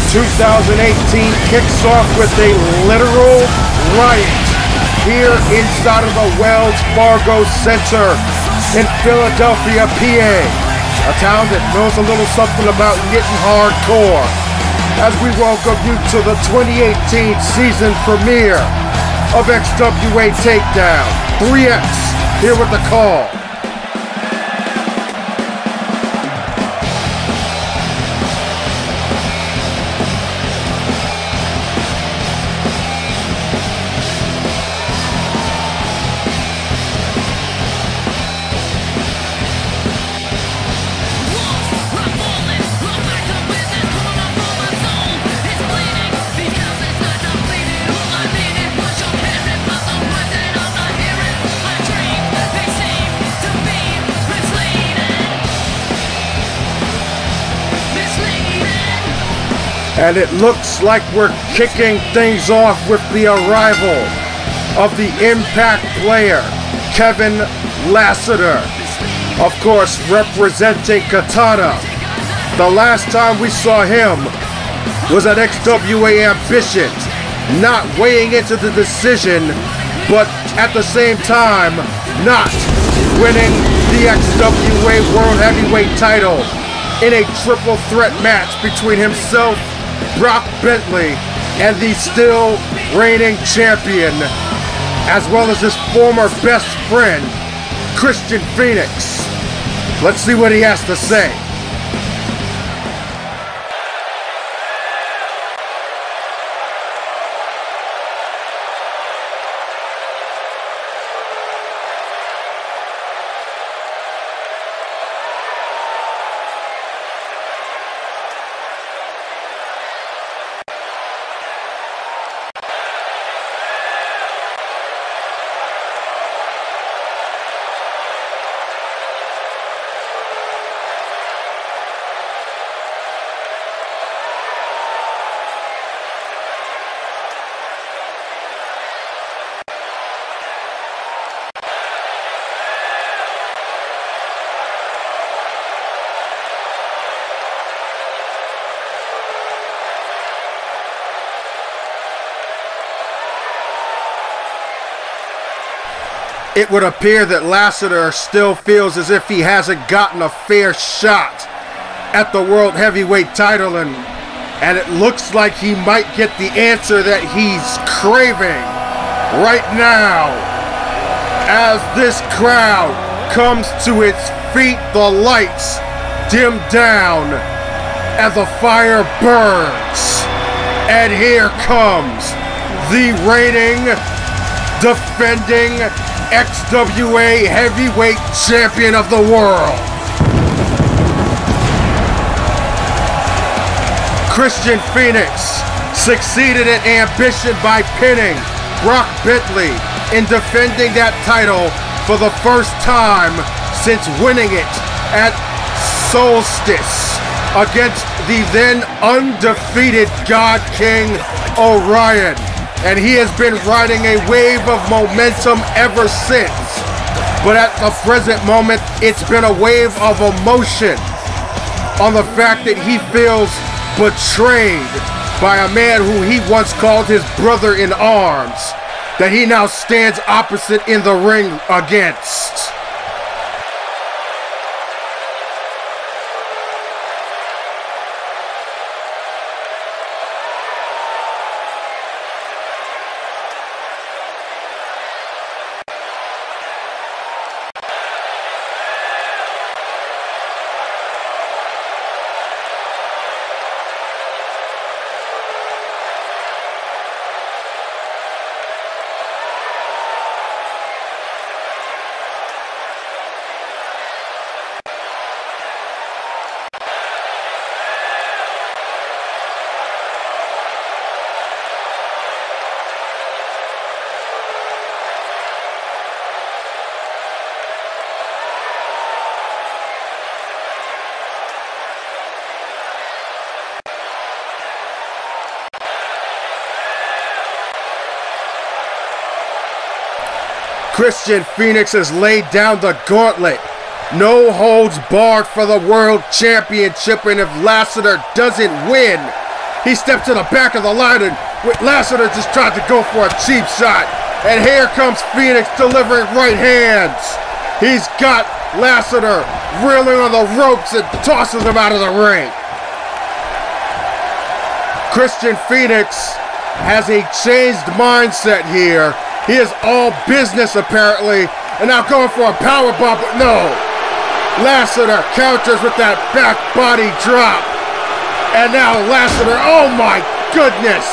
2018 kicks off with a literal riot here inside of the Wells Fargo Center in Philadelphia, PA, a town that knows a little something about getting hardcore, as we welcome you to the 2018 season premiere of XWA TakeDown. 3X here with the call. And it looks like we're kicking things off with the arrival of the Impact player, Kevin Lassiter. Of course, representing Katana. The last time we saw him was at XWA Ambition, not weighing into the decision, but at the same time, not winning the XWA World Heavyweight title in a triple threat match between himself, Brock Bentley, and the still reigning champion, as well as his former best friend, Christian Phoenix. Let's see what he has to say. It would appear that Lassiter still feels as if he hasn't gotten a fair shot at the World Heavyweight title, and it looks like he might get the answer that he's craving right now. As this crowd comes to its feet, the lights dim down and the fire burns. And here comes the reigning, defending XWA Heavyweight Champion of the world. Christian Phoenix succeeded at Ambition by pinning Brock Bentley in defending that title for the first time since winning it at Solstice against the then undefeated God King Orion. And he has been riding a wave of momentum ever since. But at the present moment, it's been a wave of emotion on the fact that he feels betrayed by a man who he once called his brother in arms, that he now stands opposite in the ring against. Christian Phoenix has laid down the gauntlet. No holds barred for the World Championship, and if Lassiter doesn't win, He steps to the back of the line, and Lassiter just tried to go for a cheap shot. And here comes Phoenix delivering right hands. He's got Lassiter reeling on the ropes and tosses him out of the ring. Christian Phoenix has a changed mindset here. He is all business apparently, and now going for a power bomb, but no. Lassiter counters with that back body drop. And now Lassiter, oh my goodness.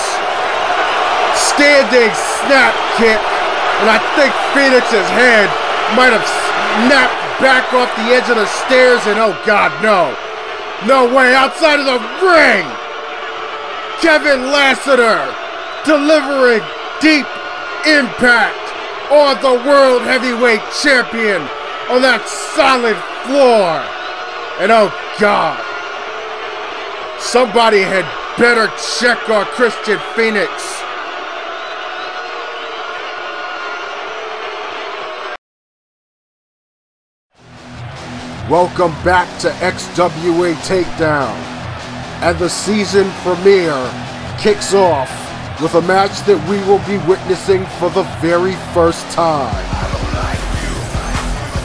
Standing snap kick, and I think Phoenix's head might have snapped back off the edge of the stairs, and oh God, no. No way, outside of the ring. Kevin Lassiter delivering deep impact on the World Heavyweight Champion on that solid floor. And oh God, somebody had better check on Christian Phoenix. Welcome back to XWA TakeDown, and the season premiere kicks off with a match that we will be witnessing for the very first time.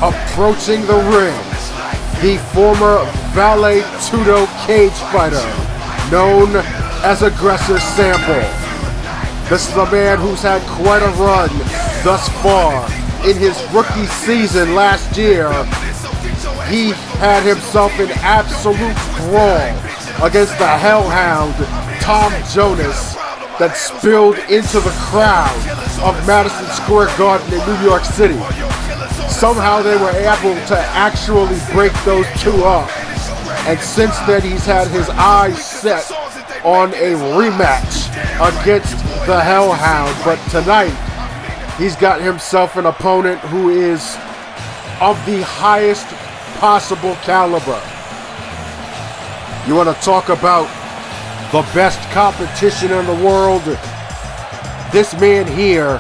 Approaching the ring, the former Valet Tudo cage fighter, known as Aggressor Sample. This is a man who's had quite a run thus far. In his rookie season last year, he had himself an absolute brawl against the Hellhound, Tom Jonas, that spilled into the crowd of Madison Square Garden in New York City. Somehow they were able to actually break those two up, and since then he's had his eyes set on a rematch against the Hellhound. But tonight he's got himself an opponent who is of the highest possible caliber. You want to talk about the best competition in the world? This man here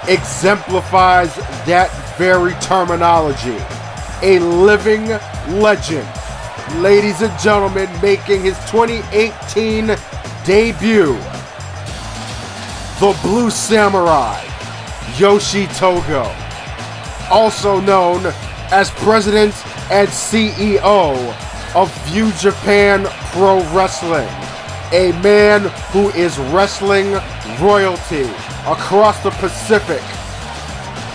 exemplifies that very terminology. A living legend. Ladies and gentlemen, making his 2018 debut, the Blue Samurai, Yoshi Togo, also known as President and CEO of View Japan Pro Wrestling, a man who is wrestling royalty across the Pacific.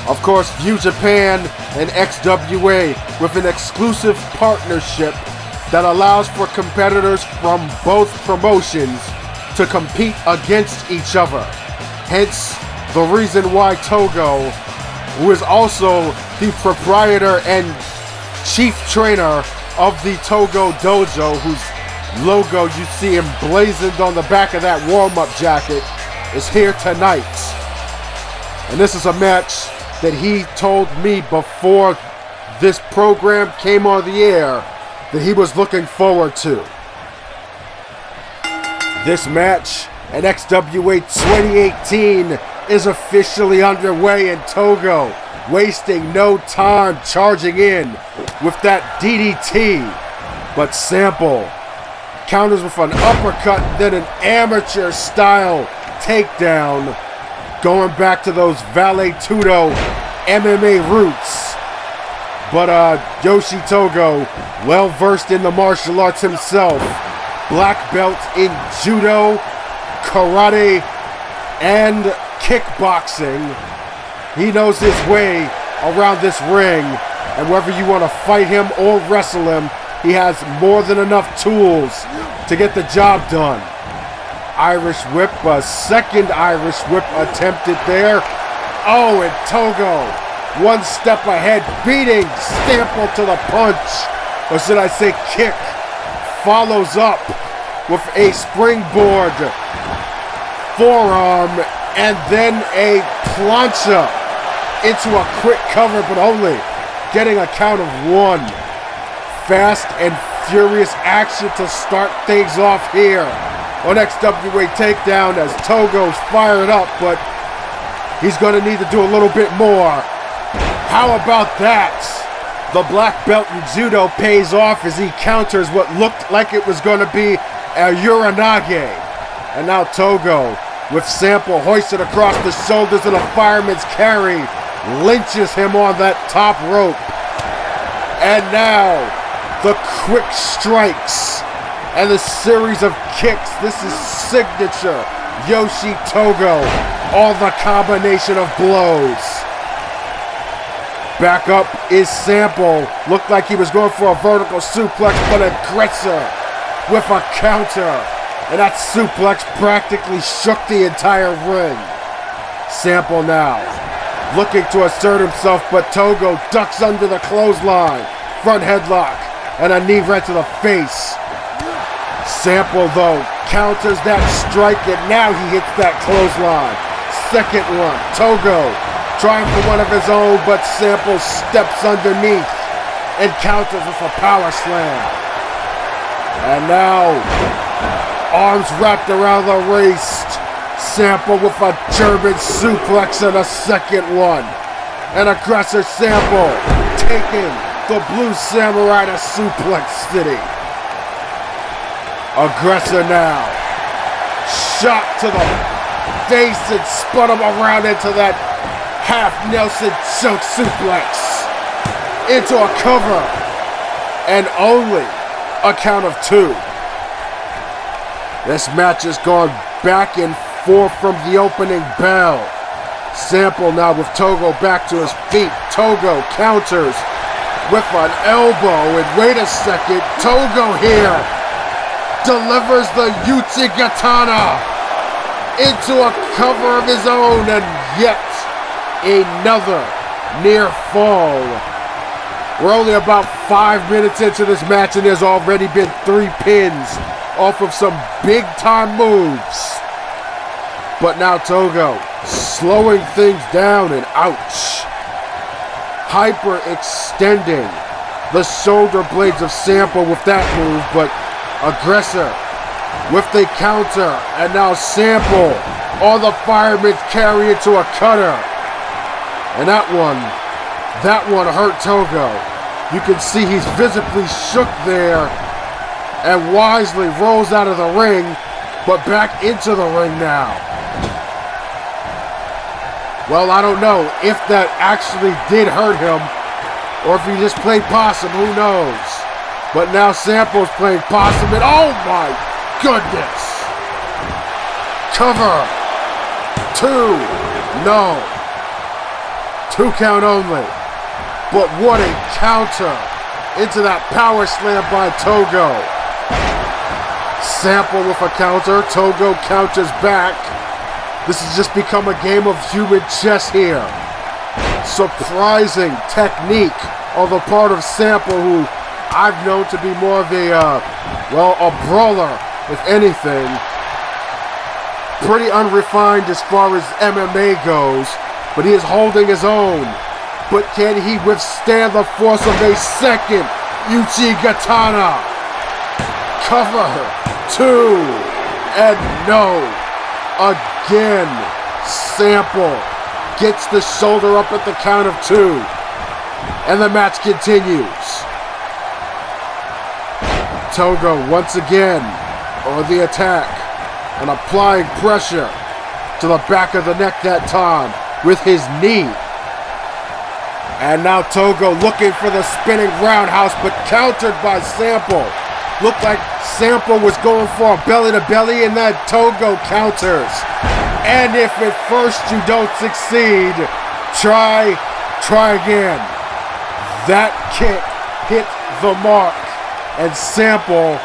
Of course, View Japan and XWA with an exclusive partnership that allows for competitors from both promotions to compete against each other. Hence, the reason why Togo, who is also the proprietor and chief trainer of the Togo Dojo, whose logo you see emblazoned on the back of that warm-up jacket, is here tonight. And this is a match that he told me before this program came on the air that he was looking forward to. This match at XWA 2018 is officially underway, and Togo wasting no time charging in with that DDT, but Sample counters with an uppercut, then an amateur style takedown, going back to those Valet Tudo MMA roots. But Yoshi Togo, well versed in the martial arts himself, black belt in judo, karate, and kickboxing. He knows his way around this ring, and whether you want to fight him or wrestle him, he has more than enough tools to get the job done. Irish whip, a second Irish whip attempted there. Oh, and Togo, one step ahead, beating Sample to the punch, or should I say kick, follows up with a springboard forearm, and then a plancha into a quick cover, but only getting a count of one. Fast and furious action to start things off here on XWA TakeDown as Togo's fired up, but he's going to need to do a little bit more. How about that? The black belt in judo pays off as he counters what looked like it was going to be a Uranage. And now Togo, with Sample hoisted across the shoulders in a fireman's carry, lynches him on that top rope. And now, the quick strikes and the series of kicks. This is signature Yoshi Togo. All the combination of blows. Back up is Sample. Looked like he was going for a vertical suplex, but aggressor with a counter. And that suplex practically shook the entire ring. Sample now looking to assert himself, but Togo ducks under the clothesline. Front headlock and a knee right to the face. Sample, though, counters that strike, and now he hits that clothesline. Second one. Togo trying for one of his own, but Sample steps underneath and counters with a power slam. And now, arms wrapped around the waist. Sample with a German suplex and a second one. An aggressor Sample taking the Blue Samurai to Suplex City. Aggressor now. Shot to the face and spun him around into that half Nelson choke suplex. Into a cover. And only a count of 2. This match has gone back and forth from the opening bell. Sample now with Togo back to his feet. Togo counters with an elbow, and wait a second, Togo here delivers the Uchigatana into a cover of his own, and yet another near fall. We're only about 5 minutes into this match, and there's already been 3 pins off of some big time moves. But now Togo slowing things down, and ouch. Hyper extending the shoulder blades of Sample with that move, but aggressor with the counter, and now Sample on the fireman's carry into a cutter. And that one hurt Togo. You can see he's visibly shook there, and wisely rolls out of the ring, but back into the ring now. Well, I don't know if that actually did hurt him, or if he just played possum, who knows. But now Sample's playing possum, and oh my goodness! Cover! 2, no. 2 count only. But what a counter into that power slam by Togo. Sample with a counter, Togo counters back. This has just become a game of human chess here. Surprising technique on the part of Sample, who I've known to be more of a brawler, if anything. Pretty unrefined as far as MMA goes, but he is holding his own. But can he withstand the force of a second Uchigatana? Cover 2, and no. Again, Sample gets the shoulder up at the count of 2. And the match continues. Togo once again on the attack and applying pressure to the back of the neck that time with his knee. And now Togo looking for the spinning roundhouse, but countered by Sample. Looked like Sample was going for a belly-to-belly, and that Togo counters. And if at first you don't succeed, try again. That kick hit the mark, and Sample,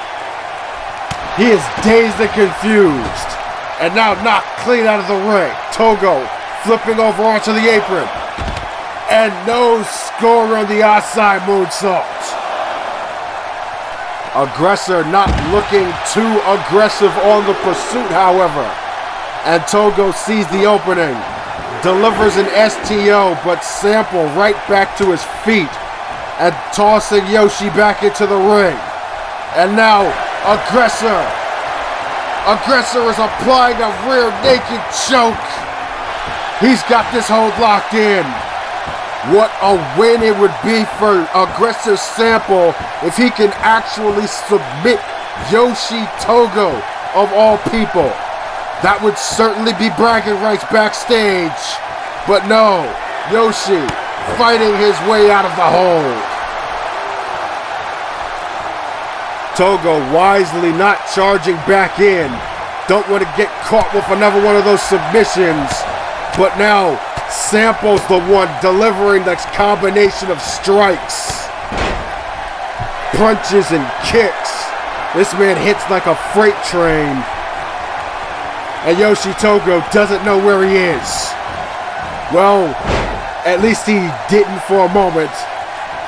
he is dazed and confused. And now knocked clean out of the ring. Togo flipping over onto the apron. And no score on the outside moonsault. Aggressor not looking too aggressive on the pursuit, however. And Togo sees the opening. Delivers an STO, but Sample right back to his feet. And tossing Yoshi back into the ring. And now, Aggressor. Aggressor is applying a rear naked choke. He's got this hold locked in. What a win it would be for Aggressor Sample if he can actually submit Yoshi Togo, of all people. That would certainly be bragging rights backstage. But no, Yoshi fighting his way out of the hold. Togo wisely not charging back in. Don't want to get caught with another one of those submissions. But now, Sample's the one delivering this combination of strikes, punches, and kicks. This man hits like a freight train. And Yoshi Togo doesn't know where he is. Well, at least he didn't for a moment.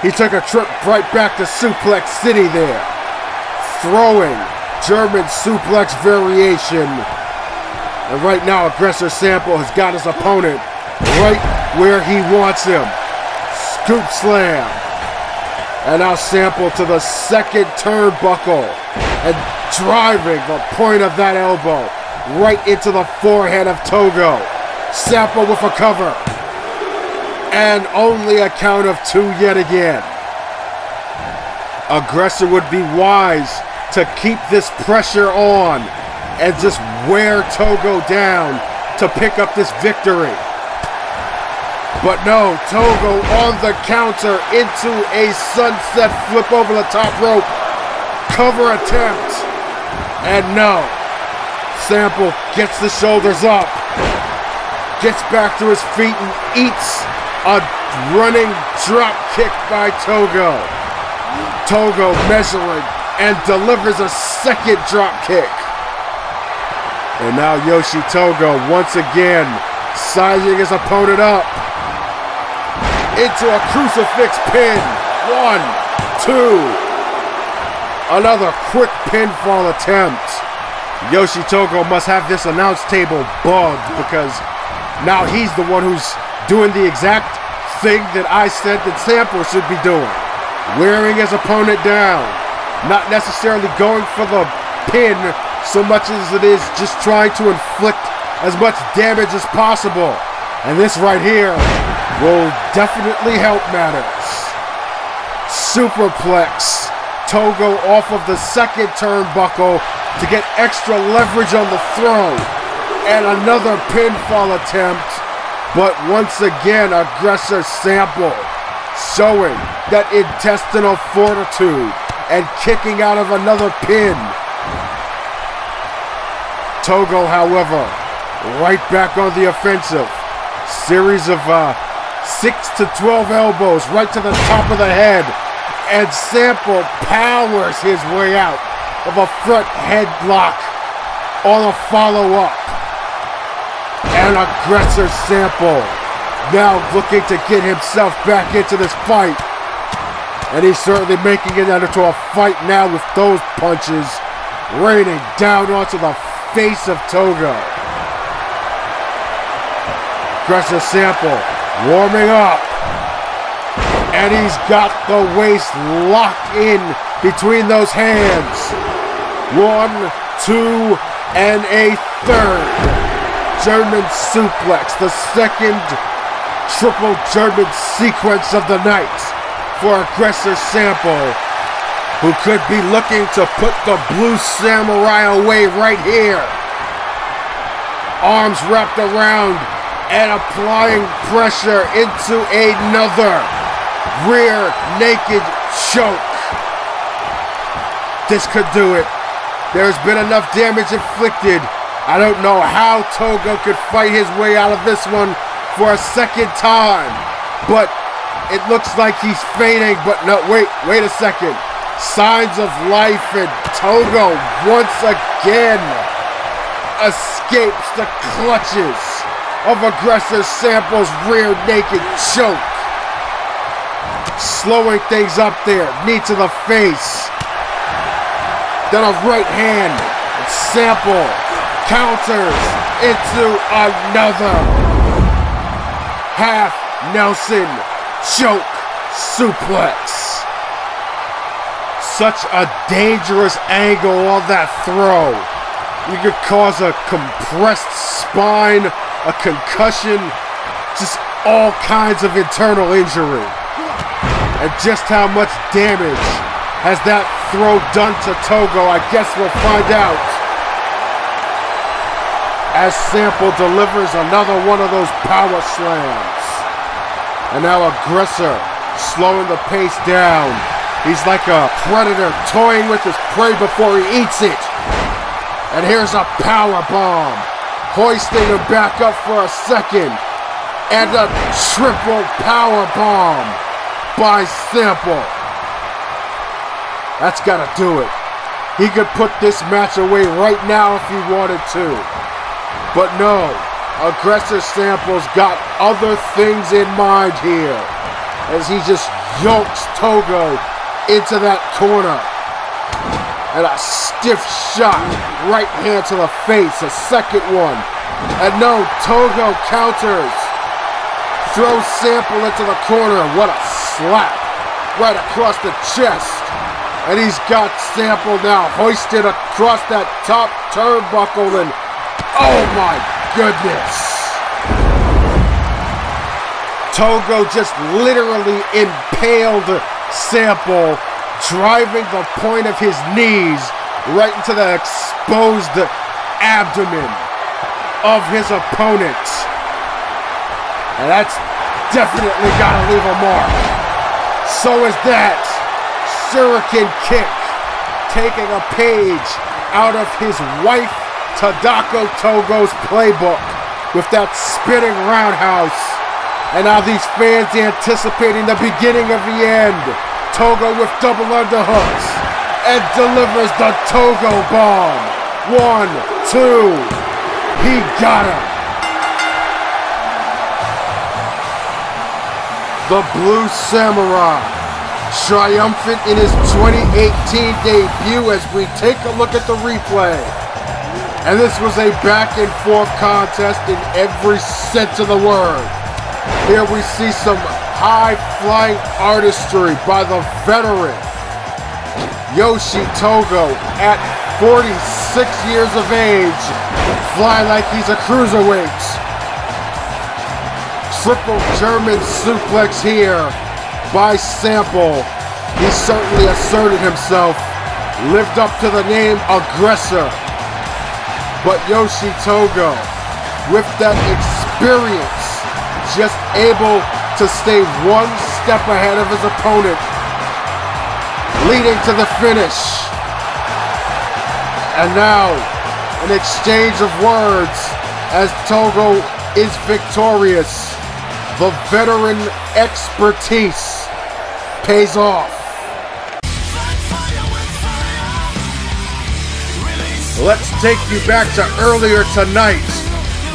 He took a trip right back to Suplex City there, throwing German suplex variation. And right now, Aggressor Sample has got his opponent right where he wants him. Scoop slam. And now Sample to the second turnbuckle and driving the point of that elbow right into the forehead of Togo. Sample with a cover. And only a count of 2 yet again. Aggressor would be wise to keep this pressure on and just wear Togo down to pick up this victory. But no, Togo on the counter into a sunset flip over the top rope. Cover attempt. And no, Sample gets the shoulders up, gets back to his feet and eats a running drop kick by Togo. Togo measuring and delivers a second drop kick. And now Yoshi Togo once again sizing his opponent up into a crucifix pin. 1, 2. Another quick pinfall attempt. Yoshi Togo must have this announce table bugged because now he's the one who's doing the exact thing that I said that Sample should be doing. Wearing his opponent down. Not necessarily going for the pin so much as it is just trying to inflict as much damage as possible. And this right here will definitely help matters. Superplex. Togo off of the second turnbuckle to get extra leverage on the throw. And another pinfall attempt. But once again, Aggressor Sample showing that intestinal fortitude and kicking out of another pin. Togo, however, right back on the offensive. Series of 6 to 12 elbows right to the top of the head. And Sample powers his way out of a front headlock on a follow-up. And Aggressor Sample now looking to get himself back into this fight. And he's certainly making it into a fight now with those punches raining down onto the face of Togo. Aggressor Sample warming up. And he's got the waist locked in between those hands. 1, 2, and a third. German suplex, the second triple German sequence of the night for Aggressor Sample, who could be looking to put the Blue Samurai away right here. Arms wrapped around and applying pressure into another rear naked choke. This could do it. There's been enough damage inflicted. I don't know how Togo could fight his way out of this one for a second time. But it looks like he's fading. But no, wait a second. Signs of life, and Togo once again escapes the clutches of Aggressor Sample's rear naked choke. Slowing things up there, knee to the face. Then a right hand, and Sample counters into another half Nelson choke suplex. Such a dangerous angle on that throw. You could cause a compressed spine, a concussion, just all kinds of internal injury. And just how much damage has that throw done to Togo? I guess we'll find out. as Sample delivers another one of those power slams. And now Aggressor slowing the pace down. He's like a predator toying with his prey before he eats it. And here's a power bomb, hoisting him back up for a second. And a triple power bomb by Sample. That's gotta do it. He could put this match away right now if he wanted to. But no, Aggressor Sample's got other things in mind here as he just yokes Togo into that corner. And a stiff shot, right hand to the face, a second one. And no, Togo counters. Throws Sample into the corner. What a slap right across the chest. And he's got Sample now hoisted across that top turnbuckle, and oh my goodness. Togo just literally impaled Sample, driving the point of his knees right into the exposed abdomen of his opponent. And that's definitely gotta leave a mark. So is that Shuriken kick, taking a page out of his wife Tadako Togo's playbook with that spinning roundhouse. And now these fans anticipating the beginning of the end. Togo with double underhooks and delivers the Togo bomb. 1, 2, he got him. The Blue Samurai, triumphant in his 2018 debut as we take a look at the replay. And this was a back and forth contest in every sense of the word. Here we see some high-flying artistry by the veteran Yoshi Togo at 46 years of age, flying like he's a cruiserweight. Triple German suplex here by Sample. He certainly asserted himself, lived up to the name Aggressor. But Yoshi Togo, with that experience, just able to stay one step ahead of his opponent, leading to the finish. And now, an exchange of words as Togo is victorious. The veteran expertise pays off. Let's take you back to earlier tonight,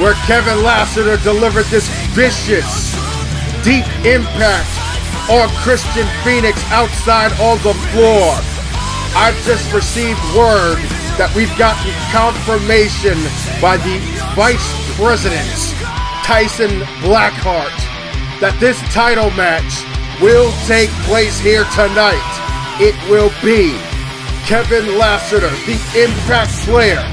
where Kevin Lassiter delivered this vicious, deep impact on Christian Phoenix outside on the floor. I've just received word that we've gotten confirmation by the Vice President, Tyson Blackheart, that this title match will take place here tonight. It will be Kevin Lassiter, the Impact player,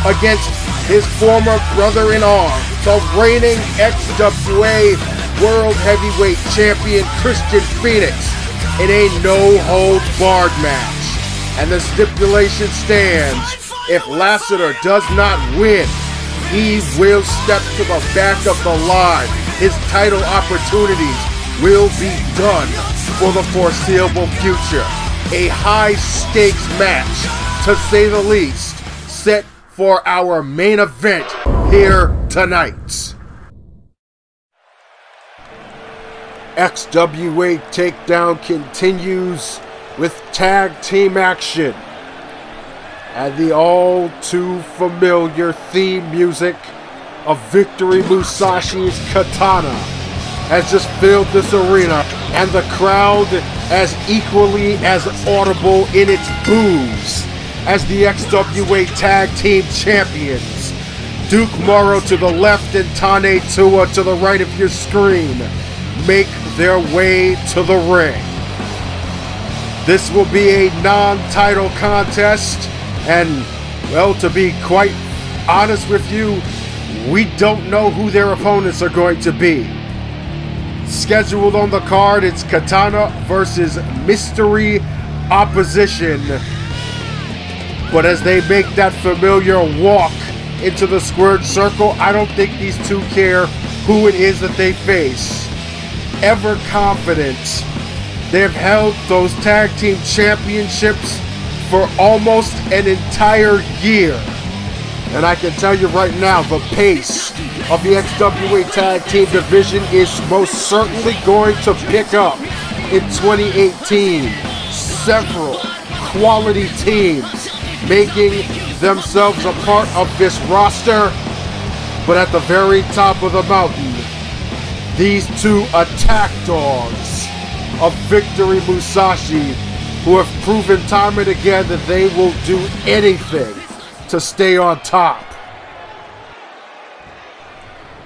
against his former brother-in-arms, the reigning XWA World Heavyweight Champion Christian Phoenix, in a no-holds-barred match. And the stipulation stands: if Lassiter does not win, he will step to the back of the line. His title opportunities will be done for the foreseeable future. A high-stakes match, to say the least, set for our main event here tonight. XWA Takedown continues with tag team action. And the all too familiar theme music of Victory Musashi's Katana has just filled this arena, and the crowd as equally as audible in its boos as the XWA Tag Team Champions. Duke Morrow to the left and Tane Tua to the right of your screen make their way to the ring. This will be a non-title contest, and, well, to be quite honest with you, we don't know who their opponents are going to be. Scheduled on the card, it's Katana versus Mystery Opposition. But as they make that familiar walk into the squared circle. I don't think these two care who it is that they face. Ever confident, they have held those tag team championships for almost an entire year. And I can tell you right now, the pace of the XWA Tag Team division is most certainly going to pick up in 2018. Several quality teams making themselves a part of this roster, but at the very top of the mountain, these two attack dogs of Victory Musashi, who have proven time and again that they will do anything to stay on top.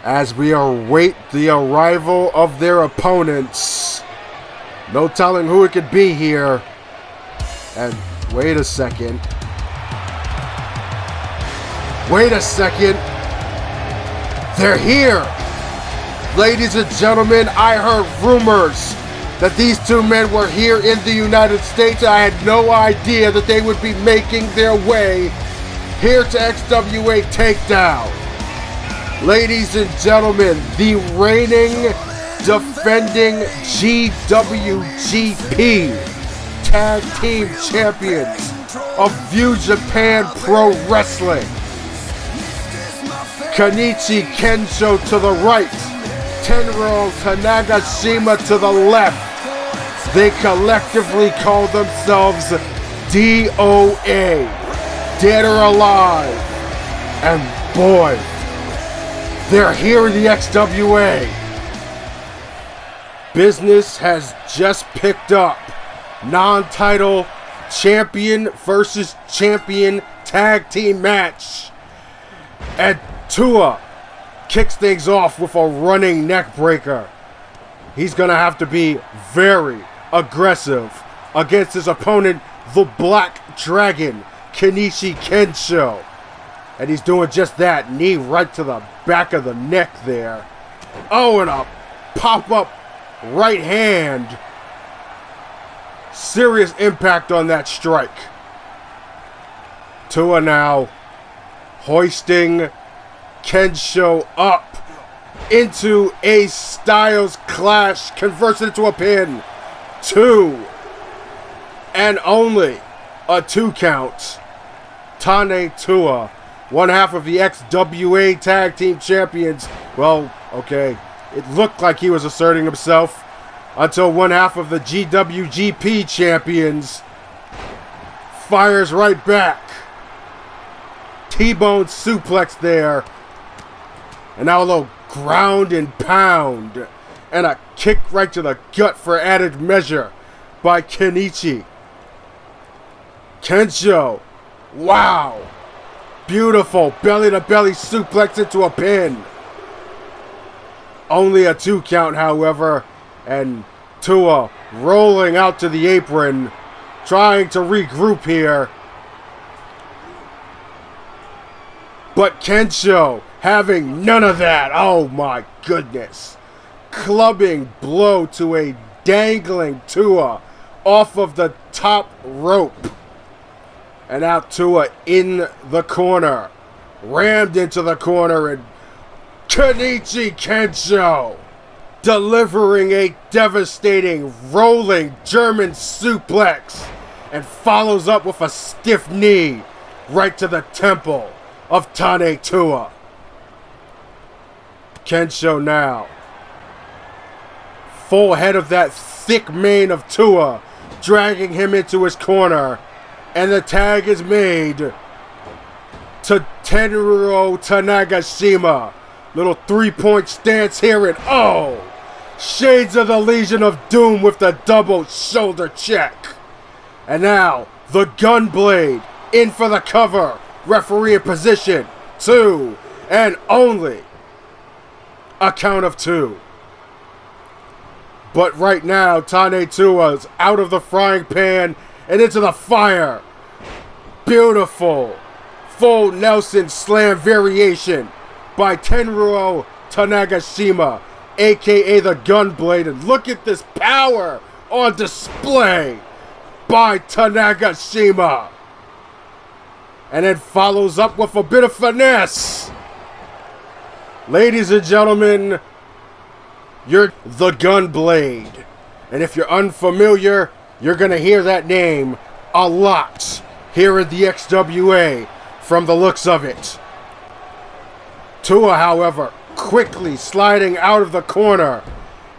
As we await the arrival of their opponents, no telling who it could be here. And wait a second. Wait a second. They're here. Ladies and gentlemen, I heard rumors that these two men were here in the United States. I had no idea that they would be making their way here to XWA TakeDown. Ladies and gentlemen, the reigning, defending GWGP Tag Team Champions of View Japan Pro Wrestling. Kenichi Kensho to the right, Tenryo Tanagashima to the left. They collectively call themselves DOA, Dead or Alive. And boy, they're here in the XWA. Business has just picked up. Non-title champion versus champion tag team match. And Tua kicks things off with a running neck breaker. He's going to have to be very aggressive against his opponent, the Black Dragon, Kenichi Kensho. And he's doing just that. Knee right to the back of the neck there. Oh, and a pop-up right hand. Serious impact on that strike. Tua now hoisting Kensho up into a Styles Clash, converts it into a pin. 2 and only a 2 count. Tane Tua, one half of the XWA Tag Team Champions. Well, okay, it looked like he was asserting himself until one half of the GWGP Champions fires right back. T-bone suplex there. And now a little ground and pound. And a kick right to the gut for added measure by Kenichi. Kensho. Wow. Beautiful belly-to-belly suplex into a pin. Only a 2 count, however. And Tua rolling out to the apron. Trying to regroup here. But Kensho having none of that. Oh my goodness. Clubbing blow to a dangling Tua off of the top rope. And out Tua in the corner. Rammed into the corner, and Kenichi Kensho delivering a devastating rolling German suplex. And follows up with a stiff knee right to the temple of Tane Tua. Kensho now. Full head of that thick mane of Tua, dragging him into his corner. And the tag is made to Tenryo Tanagashima. Little 3-point stance here, and oh! Shades of the Legion of Doom with the double shoulder check. And now, the Gunblade in for the cover. Referee in position. 2 and only a count of 2. But right now, Tane Tua's out of the frying pan and into the fire. Beautiful full Nelson slam variation by Tenryo Tanagashima, aka the Gunblade. And look at this power on display by Tanagashima. and then follows up with a bit of finesse. Ladies and gentlemen, you're the Gunblade. And if you're unfamiliar, you're going to hear that name a lot here at the XWA from the looks of it. Tua, however, quickly sliding out of the corner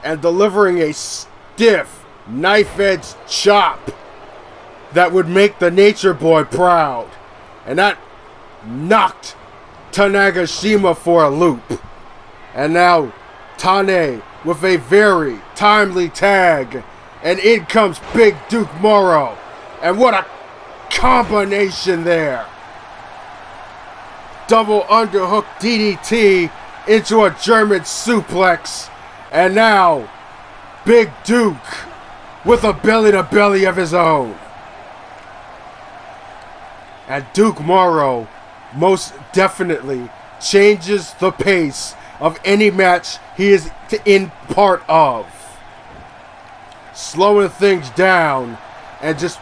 and delivering a stiff knife-edge chop that would make the Nature Boy proud. And that knocked Tanagashima for a loop. And now Tane with a very timely tag. And in comes Big Duke Morrow. And what a combination there. Double underhook DDT into a German suplex. And now Big Duke with a belly-to-belly of his own. And Duke Morrow most definitely changes the pace of any match he is in part of. Slowing things down and just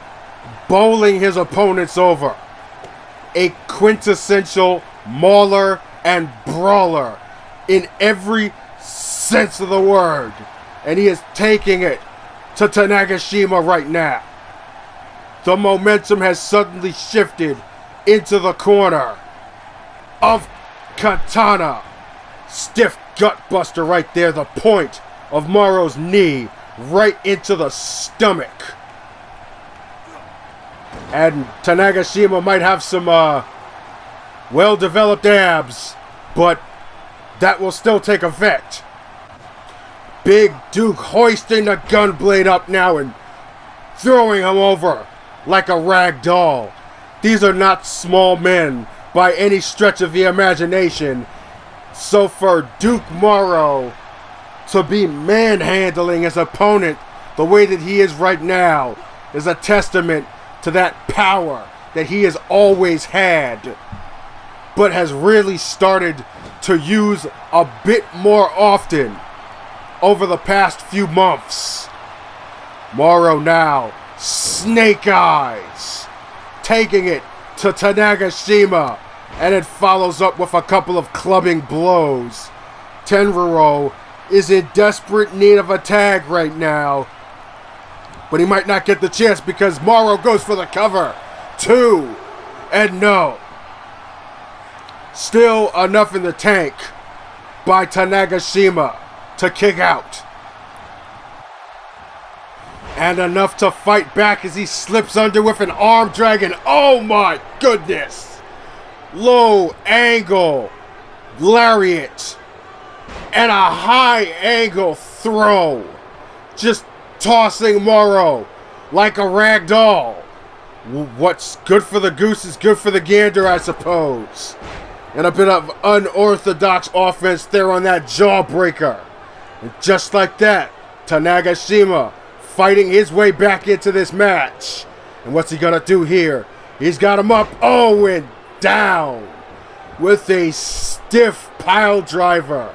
bowling his opponents over. A quintessential mauler and brawler in every sense of the word. And he is taking it to Tanagashima right now. The momentum has suddenly shifted into the corner of Katana. Stiff gutbuster right there, the point of Morrow's knee right into the stomach. And Tanagashima might have some well-developed abs, but that will still take effect. Big Duke hoisting the Gunblade up now and throwing him over like a rag doll. These are not small men by any stretch of the imagination. So for Duke Morrow to be manhandling his opponent the way that he is right now is a testament to that power that he has always had, but has really started to use a bit more often over the past few months. Morrow now, snake eyes, taking it to Tanagashima, and it follows up with a couple of clubbing blows. Tenruro is in desperate need of a tag right now, but he might not get the chance because Morrow goes for the cover. 2, and no. Still enough in the tank by Tanagashima to kick out. And enough to fight back as he slips under with an arm drag, and oh my goodness! Low angle lariat and a high angle throw. Just tossing Morrow like a rag doll. What's good for the goose is good for the gander, I suppose. And a bit of unorthodox offense there on that jawbreaker. And just like that, Tanagashima fighting his way back into this match. And what's he gonna do here? He's got him up, oh, and down with a stiff pile driver.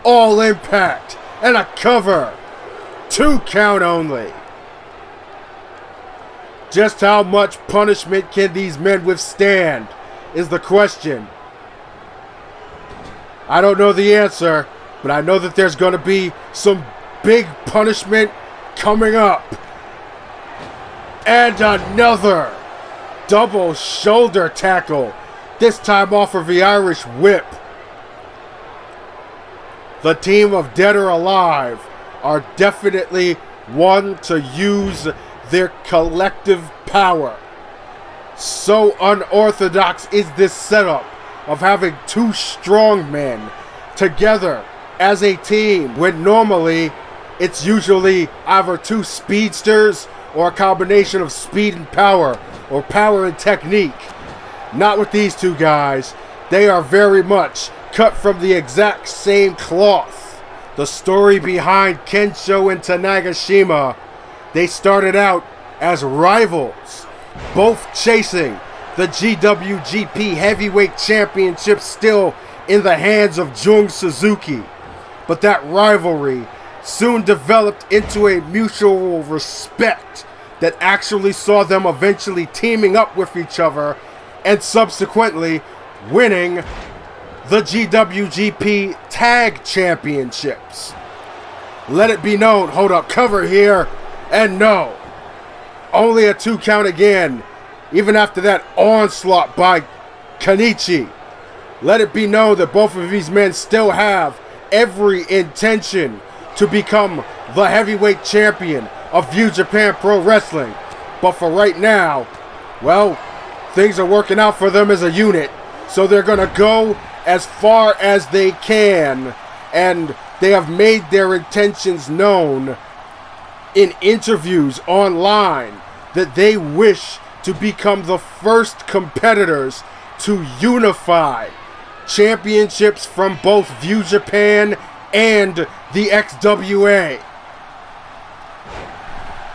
All impact and a cover. 2 count only. Just how much punishment can these men withstand is the question. I don't know the answer, but I know that there's going to be some big punishment coming up. And another double shoulder tackle, this time off of the Irish whip. The team of Dead or Alive are definitely one to use their collective power. So unorthodox is this setup of having 2 strong men together as a team, when normally it's usually either 2 speedsters or a combination of speed and power, or power and technique. Not with these 2 guys. They are very much cut from the exact same cloth. The story behind Kensho and Tanagashima, they started out as rivals, both chasing the GWGP Heavyweight Championship still in the hands of Jung Suzuki. But that rivalry soon developed into a mutual respect that actually saw them eventually teaming up with each other and subsequently winning the GWGP Tag Championships. Let it be known, hold up, cover here, and no. Only a 2 count again, even after that onslaught by Kenichi. Let it be known that both of these men still have every intention to become the heavyweight champion of New Japan Pro Wrestling. But for right now, well, things are working out for them as a unit. So they're going to go as far as they can. And they have made their intentions known in interviews online that they wish to become the first competitors to unify championships from both New Japan and the XWA.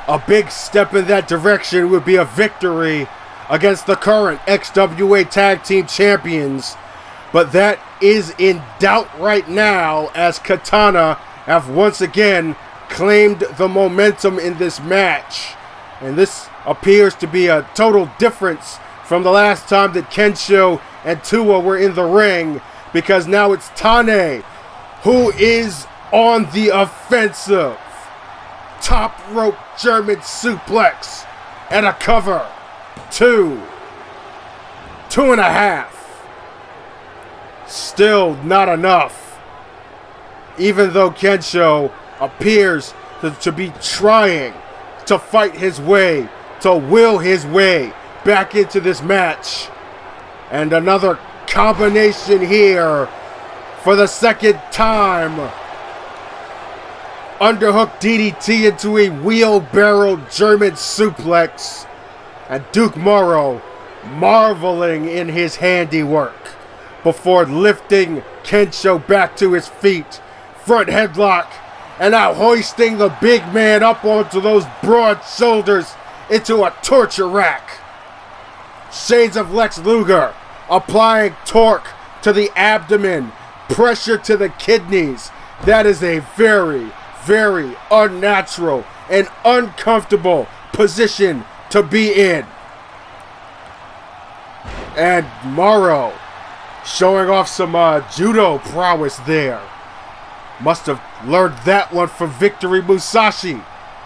A big step in that direction would be a victory against the current XWA Tag Team Champions, but that is in doubt right now as Katana have once again claimed the momentum in this match. And this appears to be a total difference from the last time that Kensho and Tua were in the ring, because now it's Tane who is on the offensive. Top rope German suplex and a cover. 2. 2.5. Still not enough. Even though Kensho appears to be trying to fight his way, to will his way back into this match. And another combination here for the second time. Underhook DDT into a wheelbarrow German suplex. And Duke Morrow marveling in his handiwork before lifting Kensho back to his feet. Front headlock. And now hoisting the big man up onto those broad shoulders into a torture rack. Shades of Lex Luger applying torque to the abdomen, pressure to the kidneys. That is a very, very unnatural and uncomfortable position to be in. And Morrow showing off some judo prowess there. Must have learned that one from Victory Musashi.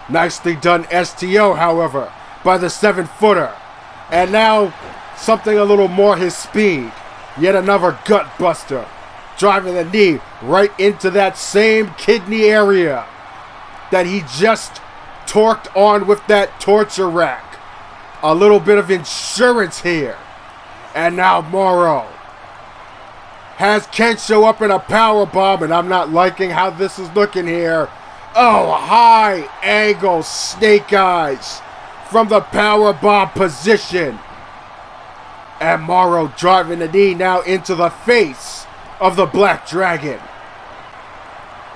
Nicely done STO, however, by the 7-footer. And now something a little more his speed. Yet another gut buster. Driving the knee right into that same kidney area that he just torqued on with that torture rack. A little bit of insurance here. And now Morrow has Kensho up in a powerbomb, and I'm not liking how this is looking here. Oh, high angle snake eyes from the powerbomb position. And Morrow driving the knee now into the face of the Black Dragon.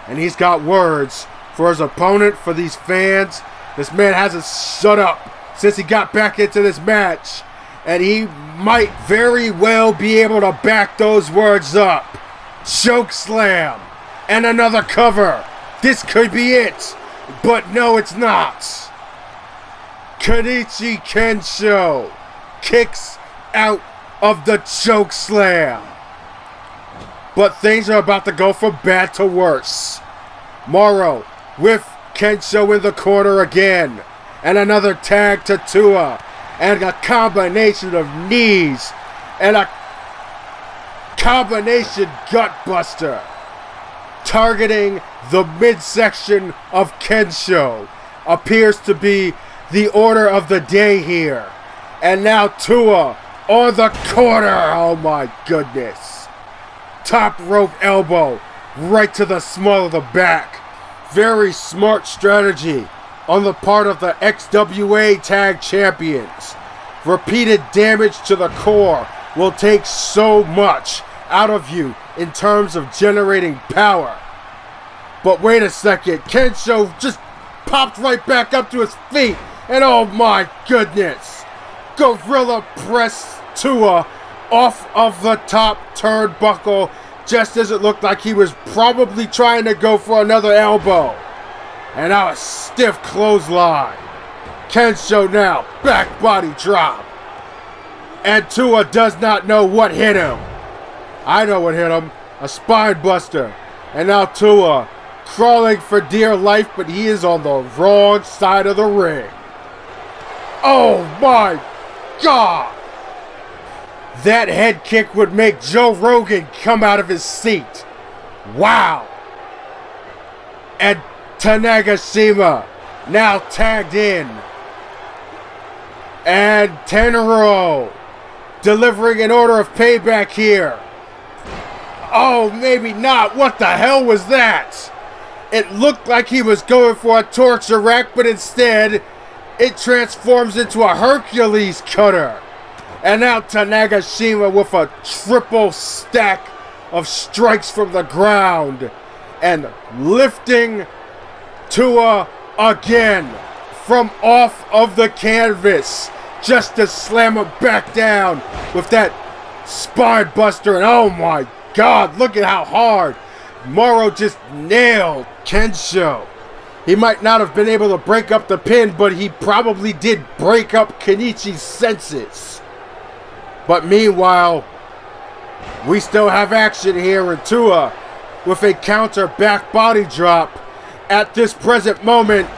And he's got words for his opponent, for these fans. This man hasn't shut up since he got back into this match. And he might very well be able to back those words up. Choke slam. And another cover. This could be it. But no, it's not. Kenichi Kensho kicks out of the choke slam. But things are about to go from bad to worse. Morrow with Kensho in the corner again. And another tag to Tua. And a combination of knees. And a combination gut buster. Targeting the midsection of Kensho. Appears to be the order of the day here. And now Tua on the corner. Oh my goodness. Top rope elbow right to the small of the back. Very smart strategy on the part of the XWA Tag Champions. Repeated damage to the core will take so much out of you in terms of generating power. But wait a second, Kensho just popped right back up to his feet. And oh my goodness. Gorilla press Tua off of the top turnbuckle, just as it looked like he was probably trying to go for another elbow. And now a stiff clothesline. Kensho now, back body drop. And Tua does not know what hit him. I know what hit him. A spine buster. And now Tua crawling for dear life, but he is on the wrong side of the ring. Oh my God! That head kick would make Joe Rogan come out of his seat. Wow! And Tanagashima now tagged in. And Tenro delivering an order of payback here. Oh, maybe not. What the hell was that? It looked like he was going for a torture rack, but instead it transforms into a Hercules cutter. And now Tanagashima with a triple stack of strikes from the ground. And lifting Tua again from off of the canvas. Just to slam him back down with that spine buster. And oh my God, look at how hard Morrow just nailed Kensho. He might not have been able to break up the pin, but he probably did break up Kenichi's senses. But meanwhile, we still have action here, and Tua with a counter back body drop. At this present moment,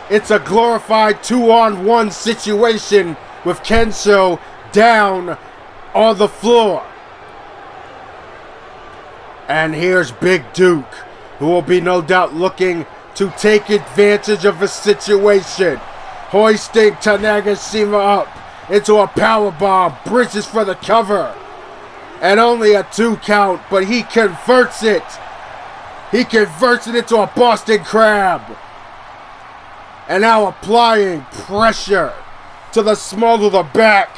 it's a glorified 2-on-1 situation with Kensho down on the floor. And here's Big Duke, who will be no doubt looking to take advantage of the situation. Hoisting Tanagashima up into a powerbomb, bridges for the cover. And only a 2 count, but he converts it. He converts it into a Boston Crab. And now applying pressure to the small of the back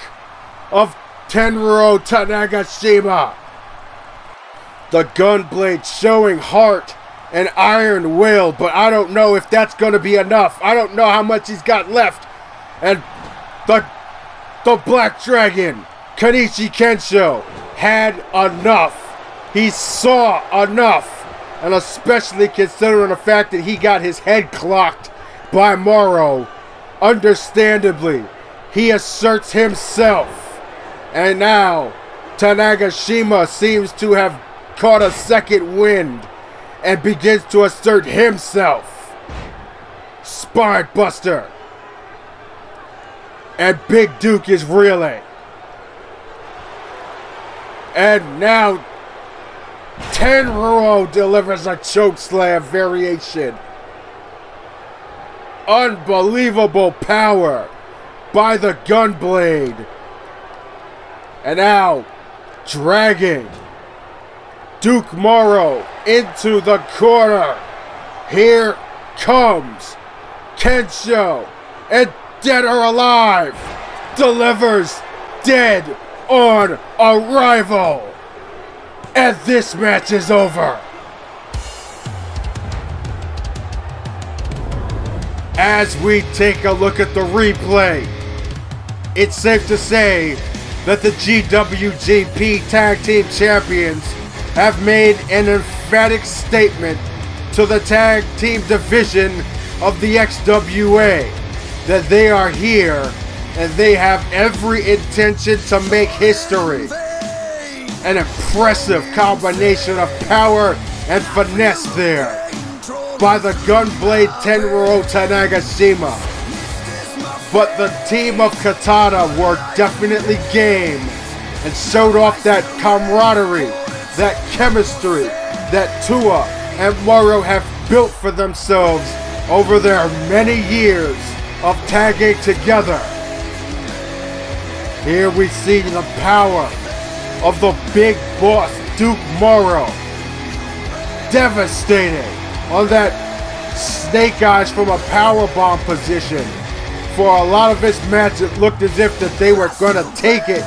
of Tenro Tanagashima. The gunblade showing heart and iron will, but I don't know if that's going to be enough. I don't know how much he's got left. And the Black Dragon, Kenichi Kensho, had enough. He saw enough. And especially considering the fact that he got his head clocked by Morrow. Understandably, he asserts himself. And now, Tanagashima seems to have caught a second wind and begins to assert himself. Spine buster. And Big Duke is reeling. And now Tenro delivers a chokeslam variation. Unbelievable power by the gunblade. And now dragging Duke Morrow into the corner. Here comes Kensho, and Dead or Alive delivers Dead on Arrival. And this match is over. As we take a look at the replay, it's safe to say that the GWGP Tag Team Champions have made an emphatic statement to the tag team division of the XWA that they are here and they have every intention to make history. An impressive combination of power and finesse there by the gunblade Tenro Tanagashima. But the team of Katana were definitely game and showed off that camaraderie, that chemistry that Tua and Morrow have built for themselves over their many years of tagging together. Here we see the power of the big boss Duke Morrow, devastating on that snake eyes from a powerbomb position. For a lot of this match, it looked as if that they were going to take it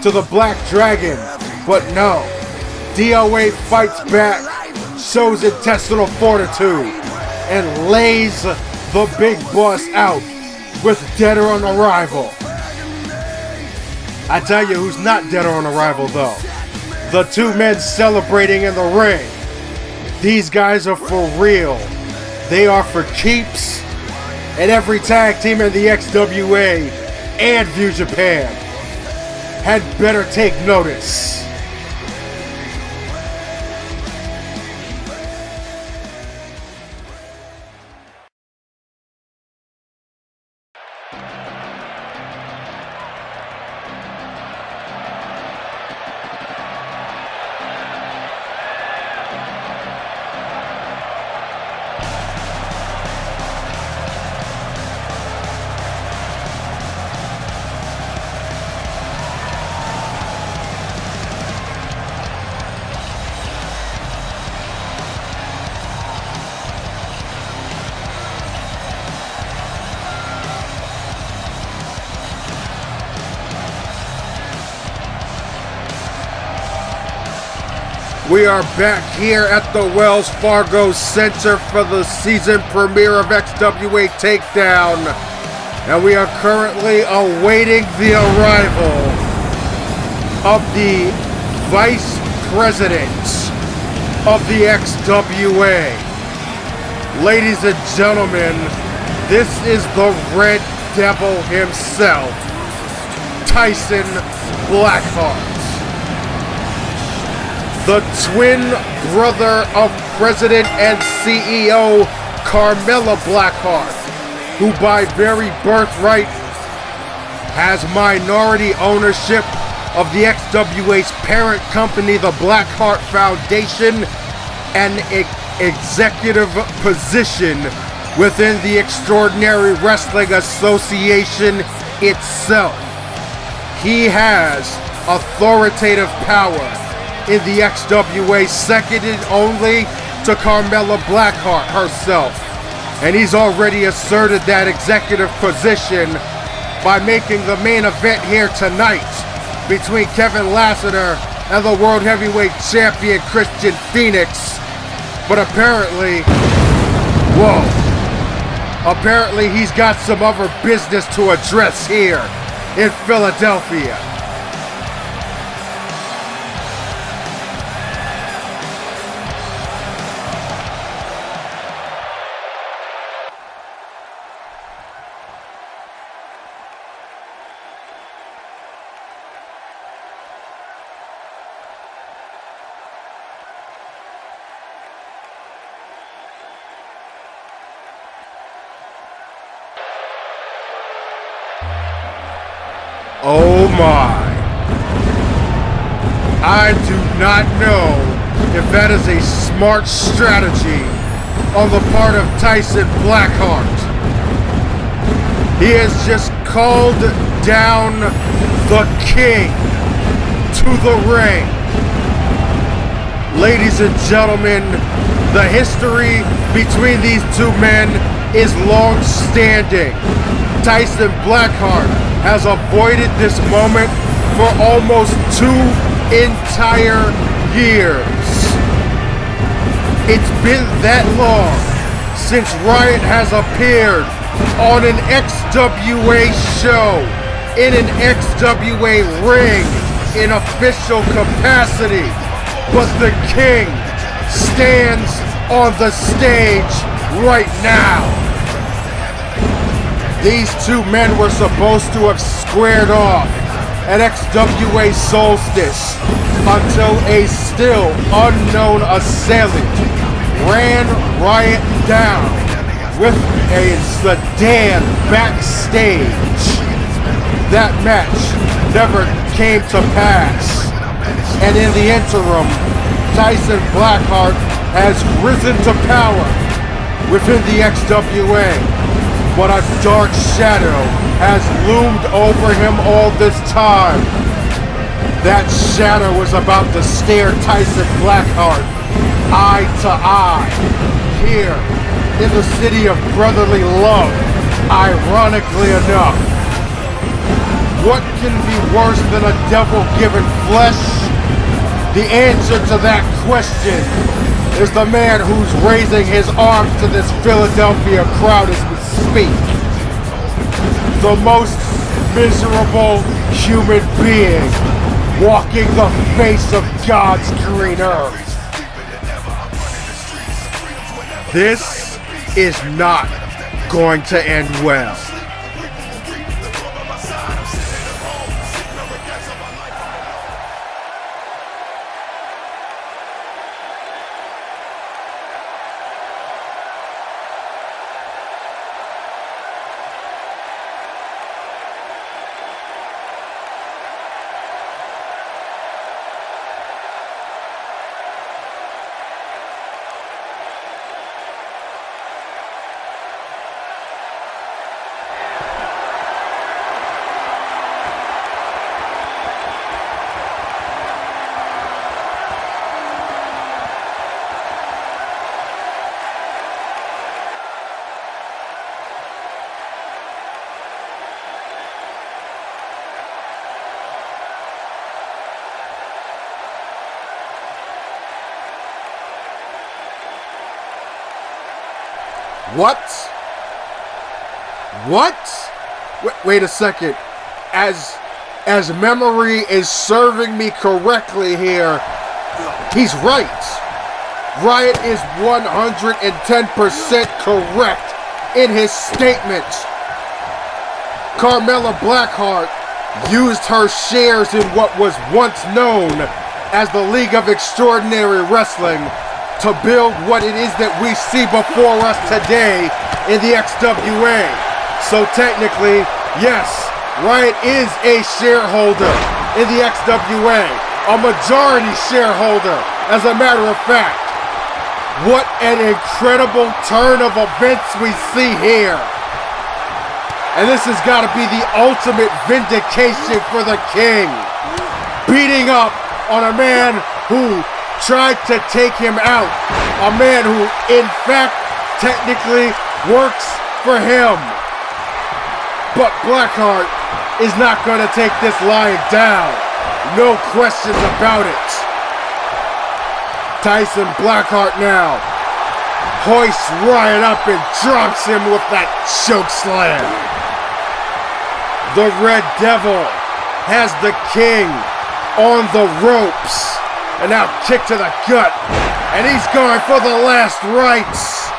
to the Black Dragon, but no. DOA fights back, shows intestinal fortitude, and lays the big boss out with Dead or on Arrival. I tell you who's not Dead or on Arrival though. The two men celebrating in the ring. These guys are for real. They are for keeps. And every tag team in the XWA and View Japan had better take notice. We are back here at the Wells Fargo Center for the season premiere of XWA TakeDown, and we are currently awaiting the arrival of the Vice President of the XWA. Ladies and gentlemen, this is the Red Devil himself, Tyson Blackheart. The twin brother of President and CEO Carmella Blackheart, who by very birthright has minority ownership of the XWA's parent company, the Blackheart Foundation, and executive position within the Extraordinary Wrestling Association itself. He has authoritative power in the XWA, seconded only to Carmella Blackheart herself. And he's already asserted that executive position by making the main event here tonight between Kevin Lassiter and the World Heavyweight Champion Christian Phoenix. But apparently, apparently he's got some other business to address here in Philadelphia. Oh my. I do not know if that is a smart strategy on the part of Tyson Blackheart. He has just called down the king to the ring. Ladies and gentlemen, the history between these two men is long-standing. Tyson Blackheart has avoided this moment for almost 2 entire years. It's been that long since Riot has appeared on an XWA show, in an XWA ring, in official capacity. But the king stands on the stage right now. These two men were supposed to have squared off at XWA Solstice until a still unknown assailant ran Riot down with a sedan backstage. That match never came to pass. And in the interim, Tyson Blackheart has risen to power within the XWA. But a dark shadow has loomed over him all this time. That shadow was about to stare Tyson Blackheart eye to eye here in the city of brotherly love, ironically enough. What can be worse than a devil given flesh? The answer to that question is the man who's raising his arms to this Philadelphia crowd as we speak. The most miserable human being walking the face of God's green earth. This is not going to end well. What? What? Wait a second. As memory is serving me correctly here, he's right. Riot is 110% correct in his statement. Carmella Blackheart used her shares in what was once known as the League of Extraordinary Wrestling to build what it is that we see before us today in the XWA. So technically, yes, Riot is a shareholder in the XWA, a majority shareholder, as a matter of fact. What an incredible turn of events we see here. And this has got to be the ultimate vindication for the King. Beating up on a man who tried to take him out. A man who, in fact, technically works for him. But Blackheart is not going to take this lying down. No questions about it. Tyson Blackheart now hoists Riot up and drops him with that choke slam. The Red Devil has the King on the ropes. And now kick to the gut. And he's going for the last rites.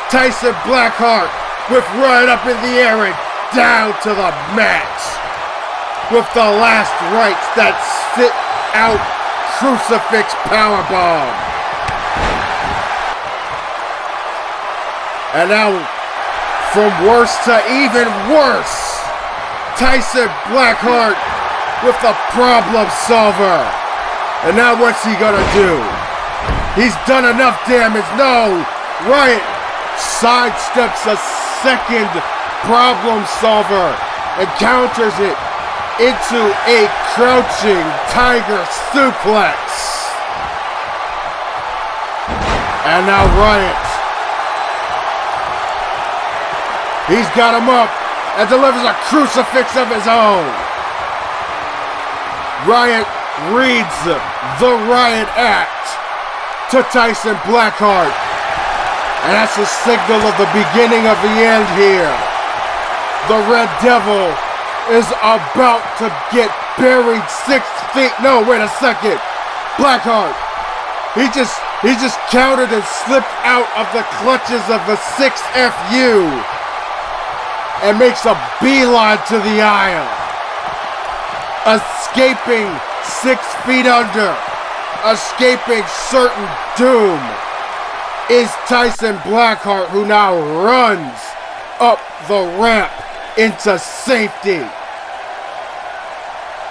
Tyson Blackheart with Riot up in the air and down to the mat. With the last rites, that sit out crucifix powerbomb. And now from worse to even worse. Tyson Blackheart with the problem solver. And now what's he gonna do? He's done enough damage. No, Riot sidesteps a second problem solver and counters it into a crouching tiger suplex. And now Riot. He's got him up and delivers a crucifix of his own. Riot reads the Riot Act to Tyson Blackheart. And that's a signal of the beginning of the end here. The Red Devil is about to get buried 6 feet. No, wait a second. Blackheart. He just countered and slipped out of the clutches of a 6FU. And makes a beeline to the aisle. Escaping 6 feet under. Escaping certain doom. Is Tyson Blackheart, who now runs up the ramp into safety.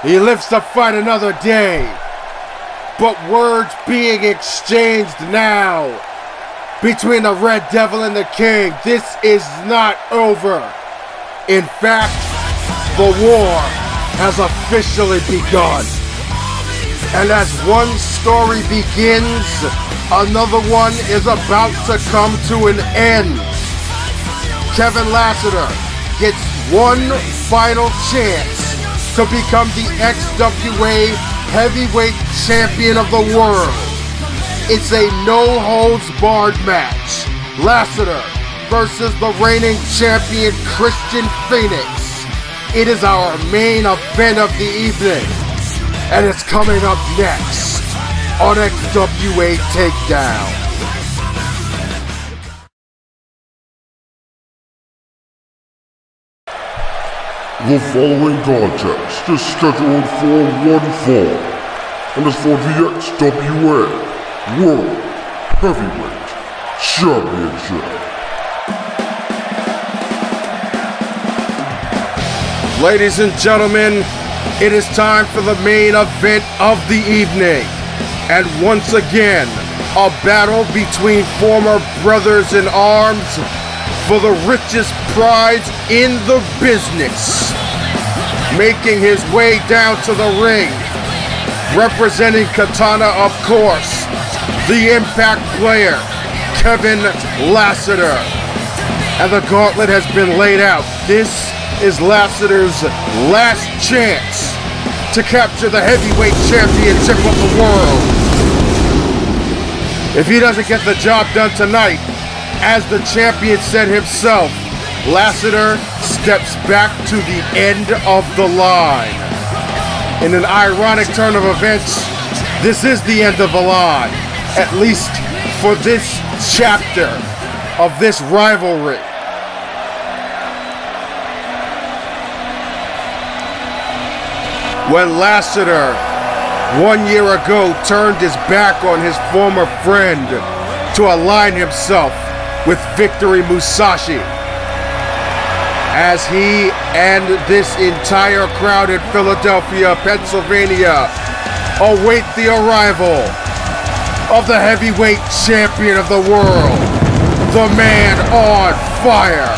He lives to fight another day. But words being exchanged now between the Red Devil and the King. This is not over. In fact, the war has officially begun. And as one story begins, another one is about to come to an end. Kevin Lassiter gets one final chance to become the XWA Heavyweight Champion of the world. It's a no-holds-barred match. Lassiter versus the reigning champion Christian Phoenix. It is our main event of the evening, and it's coming up next on XWA TakeDown. The following contest is scheduled for one fall, and is for the XWA World Heavyweight Championship. Ladies and gentlemen, it is time for the main event of the evening. And once again, a battle between former brothers in arms for the richest prize in the business. Making his way down to the ring, representing Katana, of course, the Impact player, Kevin Lassiter. And the gauntlet has been laid out. This is Lassiter's last chance to capture the heavyweight championship of the world. If he doesn't get the job done tonight, as the champion said himself, Lassiter steps back to the end of the line. In an ironic turn of events, this is the end of the line, at least for this chapter of this rivalry. When Lassiter 1 year ago turned his back on his former friend to align himself with Victory Musashi, as he and this entire crowd in Philadelphia, Pennsylvania await the arrival of the heavyweight champion of the world, the man on fire.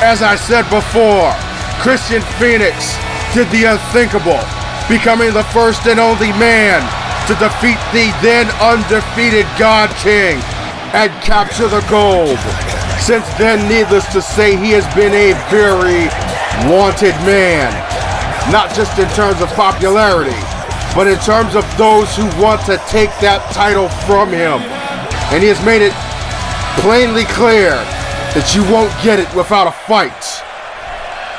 As I said before, Christian Phoenix did the unthinkable, becoming the first and only man to defeat the then undefeated God King and capture the gold. Since then, needless to say, he has been a very wanted man, not just in terms of popularity, but in terms of those who want to take that title from him. And he has made it plainly clear that you won't get it without a fight.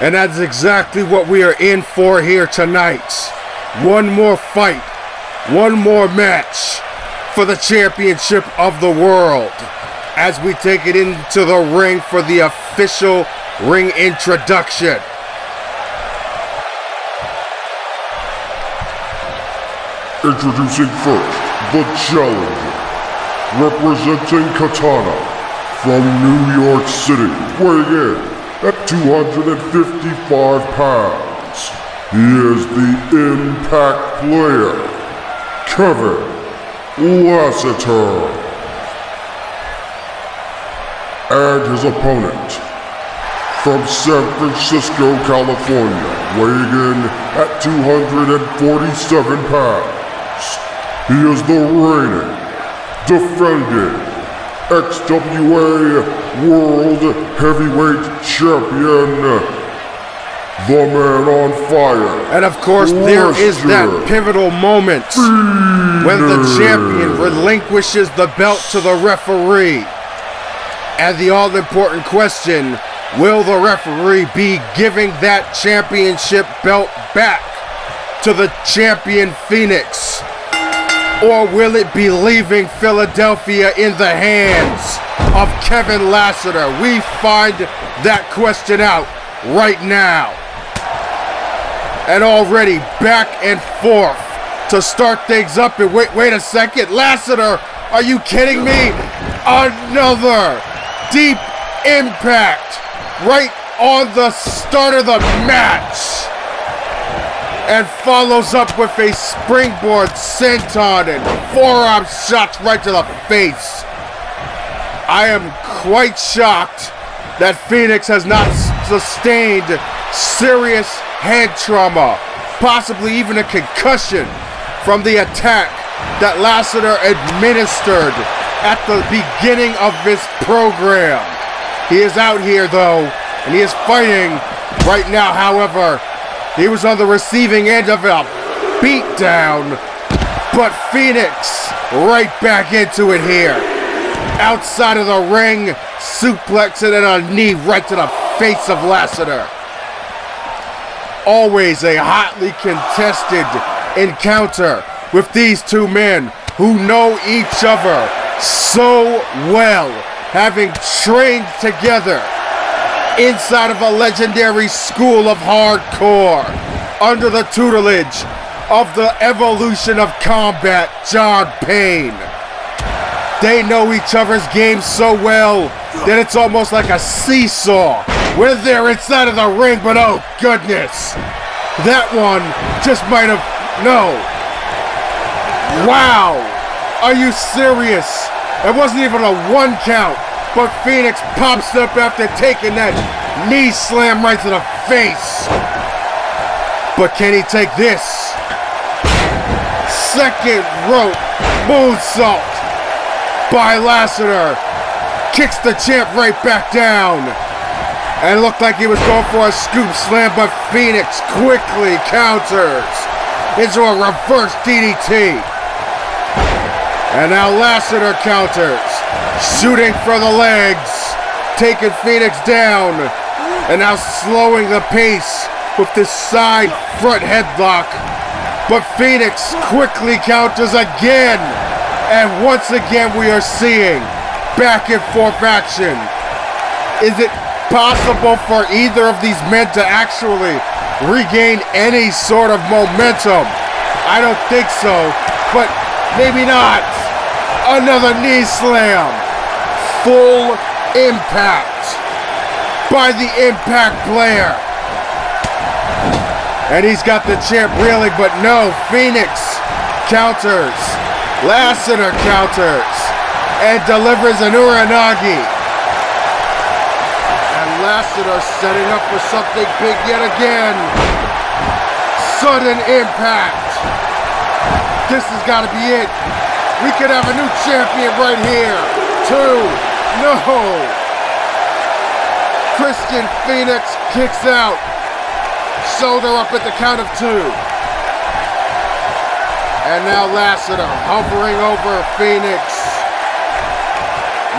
And that's exactly what we are in for here tonight. One more fight, one more match for the championship of the world as we take it into the ring for the official ring introduction. Introducing first, the challenger, representing Katana from New York City, weighing in at 255 pounds. He is the Impact player, Kevin Lassiter. And his opponent, from San Francisco, California, weighing in at 247 pounds. He is the reigning, defending XWA World Heavyweight Champion, the man on fire. And of course, there is that pivotal moment when the champion relinquishes the belt to the referee. And the all-important question, will the referee be giving that championship belt back to the champion Phoenix? Or will it be leaving Philadelphia in the hands of Kevin Lassiter? We find that question out right now. And already back and forth to start things up. And wait a second, Lassiter, are you kidding me? Another deep impact right on the start of the match. And follows up with a springboard senton and forearm shots right to the face. I am quite shocked that Phoenix has not sustained serious head trauma, possibly even a concussion from the attack that Lassiter administered at the beginning of this program. He is out here though, and he is fighting right now. However, he was on the receiving end of a beatdown, but Phoenix right back into it here. Outside of the ring, suplexing and a knee right to the face of Lassiter. Always a hotly contested encounter with these two men who know each other so well, having trained together inside of a legendary school of hardcore under the tutelage of the evolution of combat, John Payne. They know each other's game so well that it's almost like a seesaw when they're inside of the ring, but oh goodness, that one just might have, no. Wow, are you serious? It wasn't even a 1 count, but Phoenix pops up after taking that knee slam right to the face. But can he take this? Second rope moonsault by Lassiter. Kicks the champ right back down. And it looked like he was going for a scoop slam, but Phoenix quickly counters into a reverse DDT. And now Lassiter counters, shooting for the legs, taking Phoenix down, and now slowing the pace with this side front headlock. But Phoenix quickly counters again, and once again we are seeing back and forth action. Is it possible for either of these men to actually regain any sort of momentum? I don't think so, but maybe not. Another knee slam. Full impact by the Impact player. And he's got the champ reeling, but no, Phoenix counters. Lassiter counters and delivers an Uranagi. And Lassiter setting up for something big yet again. Sudden impact. This has got to be it. We could have a new champion right here. 2. No. Christian Phoenix kicks out. Shoulder up at the count of 2. And now Lassiter hovering over Phoenix.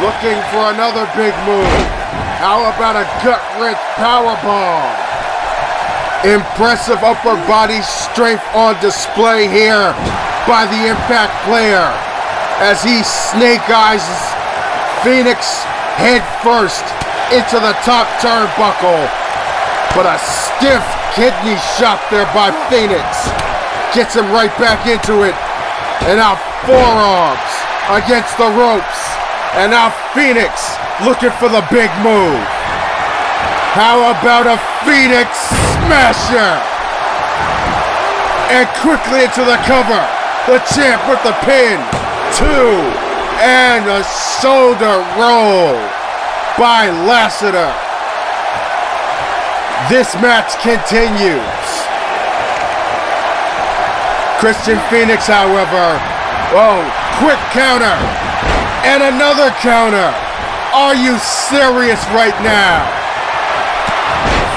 Looking for another big move. How about a gut-wrench powerbomb? Impressive upper body strength on display here by the Impact player as he snake eyes Phoenix head first into the top turnbuckle. But a stiff kidney shot there by Phoenix gets him right back into it. And now forearms against the ropes. And now Phoenix looking for the big move. How about a Phoenix smasher? And quickly into the cover. The champ with the pin. 2. And a shoulder roll by Lassiter. This match continues. Christian Phoenix, however, quick counter. And another counter. Are you serious right now?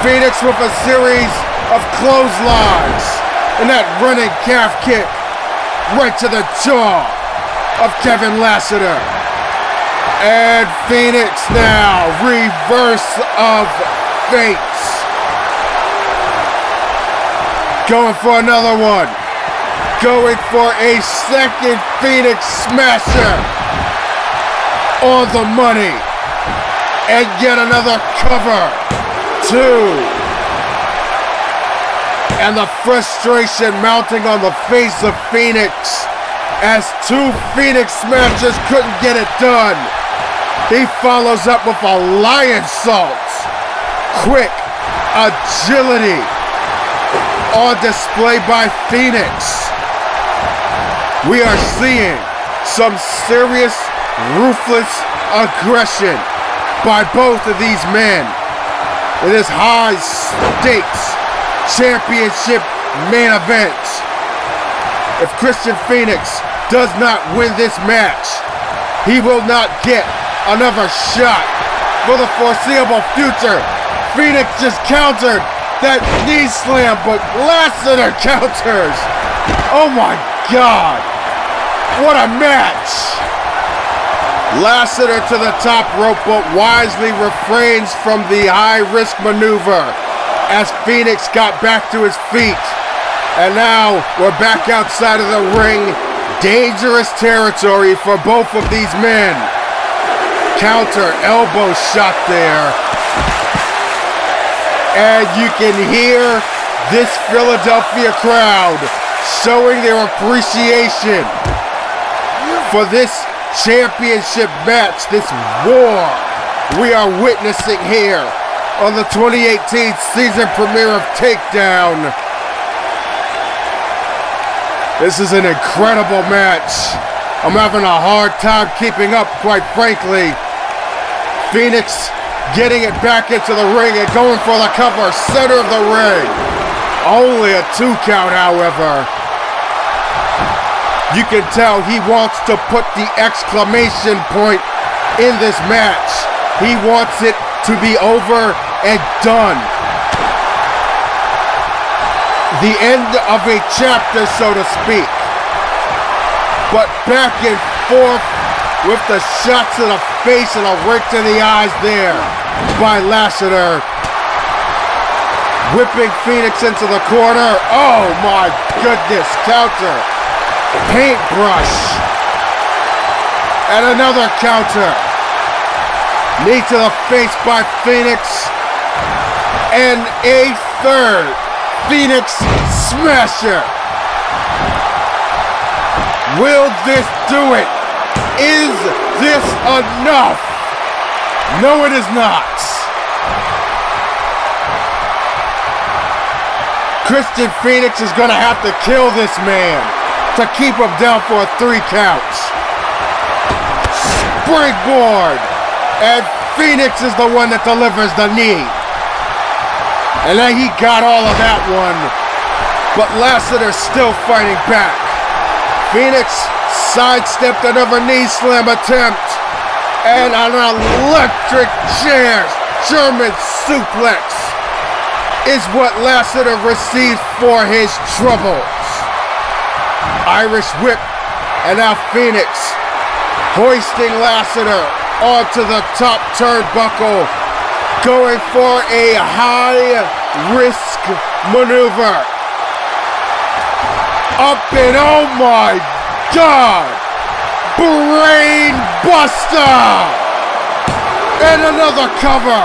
Phoenix with a series of clotheslines. And that running calf kick right to the jaw of Kevin Lassiter. And Phoenix now, reverse of fate. Going for another one. Going for a second Phoenix smasher. On the money. And yet another cover. 2. And the frustration mounting on the face of Phoenix as 2 Phoenix smashers couldn't get it done. He follows up with a lion salt. Quick agility on display by Phoenix. We are seeing some serious, ruthless aggression by both of these men in this high-stakes championship main event. If Christian Phoenix does not win this match, he will not get another shot for the foreseeable future. Phoenix just countered that knee slam, but Lassiter counters. Oh my God, what a match. Lassiter to the top rope, but wisely refrains from the high-risk maneuver as Phoenix got back to his feet. And now we're back outside of the ring. Dangerous territory for both of these men. Counter elbow shot there. And you can hear this Philadelphia crowd showing their appreciation for this championship match, this war we are witnessing here on the 2018 season premiere of Takedown. This is an incredible match. I'm having a hard time keeping up, quite frankly. Phoenix getting it back into the ring and going for the cover, center of the ring. Only a 2 count, however. You can tell he wants to put the exclamation point in this match. He wants it to be over and done. the end of a chapter, so to speak. But back in forth with the shots to the face and a rake to the eyes there by Lassiter. Whipping Phoenix into the corner. Oh my goodness, counter. Paintbrush. And another counter. Knee to the face by Phoenix. And a third Phoenix smasher. Will this do it? Is this enough? No, it is not. Christian Phoenix is going to have to kill this man to keep him down for a 3 count. Springboard. And Phoenix is the one that delivers the knee. And then he got all of that one. But Lassiter's still fighting back. Phoenix sidestepped another knee slam attempt. And an electric chair German suplex is what Lassiter receives for his troubles. Irish whip, and now Phoenix hoisting Lassiter onto the top turnbuckle, going for a high-risk maneuver. Up and oh my God! Brain buster! And another cover!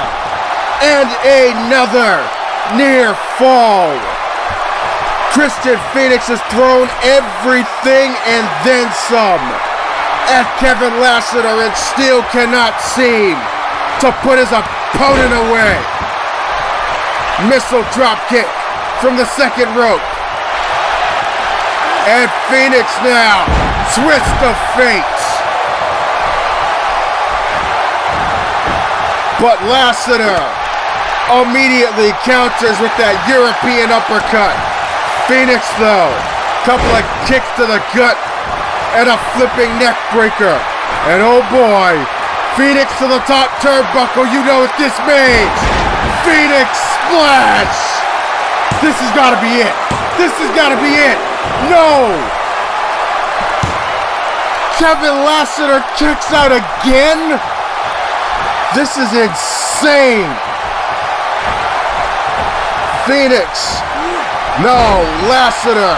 And another near fall. Christian Phoenix has thrown everything and then some at Kevin Lassiter and still cannot seem to put his opponent away. Missile drop kick from the second rope. And Phoenix now, twist of fate. But Lassiter immediately counters with that European uppercut. Phoenix, though, couple of kicks to the gut and a flipping neck breaker. And oh boy, Phoenix to the top turnbuckle. You know what this means. Phoenix splash. This has got to be it. This has got to be it. No. Kevin Lassiter kicks out again. This is insane. Phoenix, no, Lassiter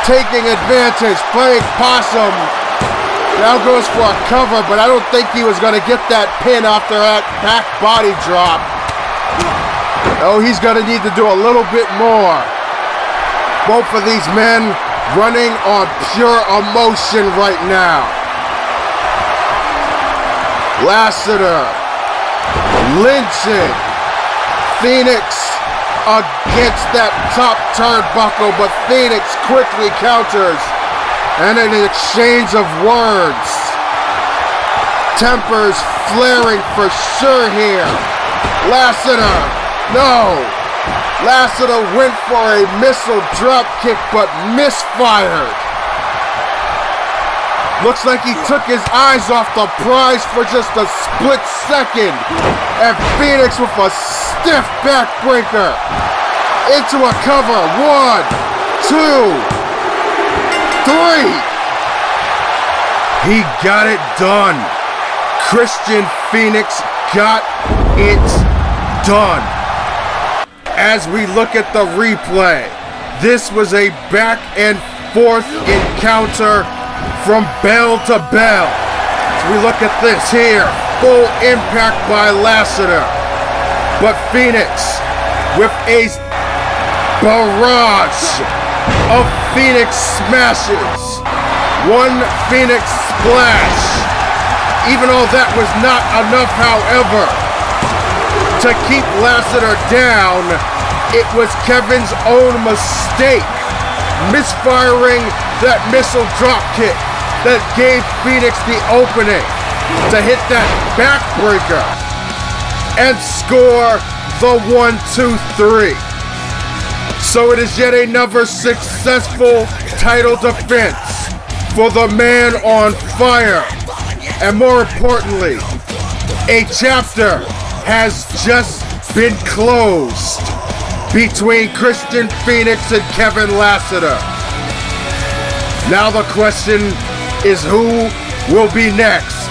taking advantage, playing possum. Now goes for a cover, but I don't think he was going to get that pin after that back body drop. Oh, he's going to need to do a little bit more. Both of these men running on pure emotion right now. Lassiter lynching Phoenix against that top turnbuckle, but Phoenix quickly counters, and an exchange of words. Tempers flaring for sure here. Lassiter, no. Lassiter went for a missile drop kick, but misfired. Looks like he took his eyes off the prize for just a split second. And Phoenix with a stiff backbreaker into a cover. 1, 2, 3. He got it done. Christian Phoenix got it done. As we look at the replay, this was a back and forth encounter from bell to bell. So we look at this here, full impact by Lassiter. But Phoenix with a barrage of Phoenix smashes. 1 Phoenix splash. Even though that was not enough, however, to keep Lassiter down, it was Kevin's own mistake, misfiring that missile drop kick that gave Phoenix the opening to hit that backbreaker and score the 1, 2, 3. So it is yet another successful title defense for the man on fire. And more importantly, a chapter has just been closed between Christian Phoenix and Kevin Lassiter. Now the question is who will be next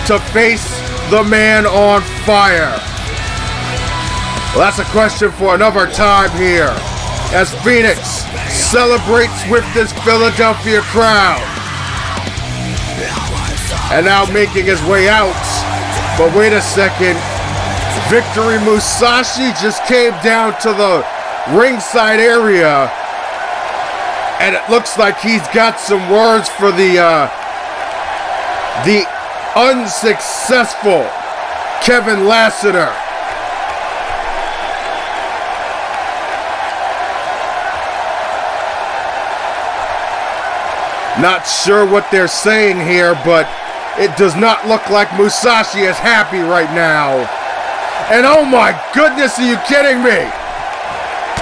to face the man on fire. Well, that's a question for another time here as Phoenix celebrates with this Philadelphia crowd. And now making his way out. But wait a second. Victory Musashi just came down to the ringside area. And it looks like he's got some words for the unsuccessful Kevin Lassiter. Not sure what they're saying here, but it does not look like Musashi is happy right now. And oh my goodness, are you kidding me?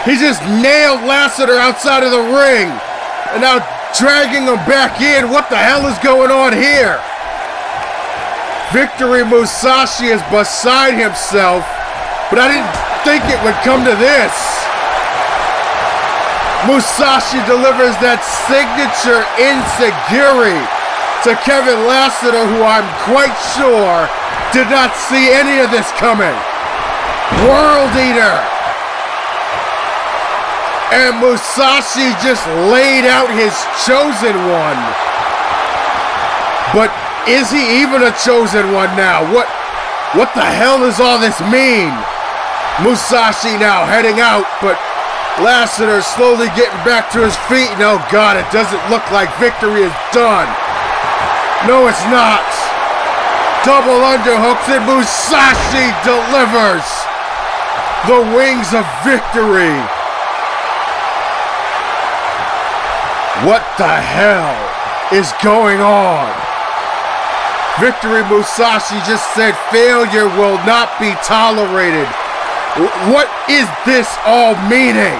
He just nailed Lassiter outside of the ring. And now dragging him back in. What the hell is going on here? Victory Musashi is beside himself, but I didn't think it would come to this. Musashi delivers that signature enziguri to Kevin Lassiter, who I'm quite sure did not see any of this coming. World Eater. And Musashi just laid out his chosen one. But is he even a chosen one now? What the hell does all this mean? Musashi now heading out, but Lassiter slowly getting back to his feet. And oh God, it doesn't look like victory is done. No, it's not. Double underhooks and Musashi delivers the wings of victory. What the hell is going on? Victory Musashi just said failure will not be tolerated. What is this all meaning?